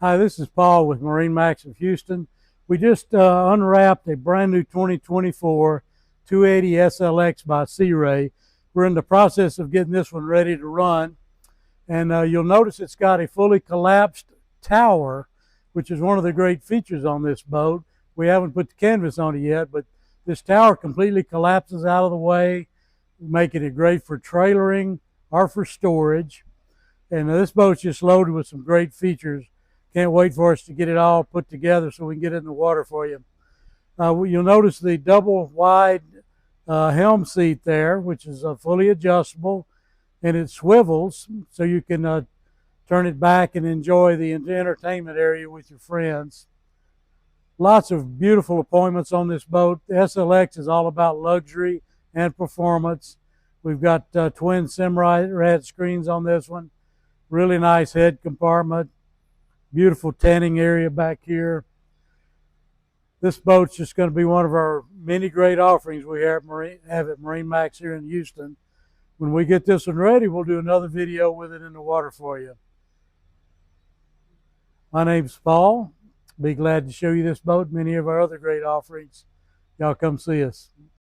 Hi, this is Paul with MarineMax of Houston. We just unwrapped a brand new 2024 280 SLX by Sea Ray. We're in the process of getting this one ready to run. And you'll notice it's got a fully collapsed tower, which is one of the great features on this boat. We haven't put the canvas on it yet, but this tower completely collapses out of the way, making it great for trailering or for storage. And this boat's just loaded with some great features. Can't wait for us to get it all put together so we can get it in the water for you. You'll notice the double wide helm seat there, which is fully adjustable, and it swivels so you can turn it back and enjoy the entertainment area with your friends. Lots of beautiful appointments on this boat. The SLX is all about luxury and performance. We've got twin Simrad screens on this one. Really nice head compartment. Beautiful tanning area back here. This boat's just going to be one of our many great offerings we have at MarineMax here in Houston. When we get this one ready, we'll do another video with it in the water for you. My name's Paul. Be glad to show you this boat and many of our other great offerings. Y'all come see us.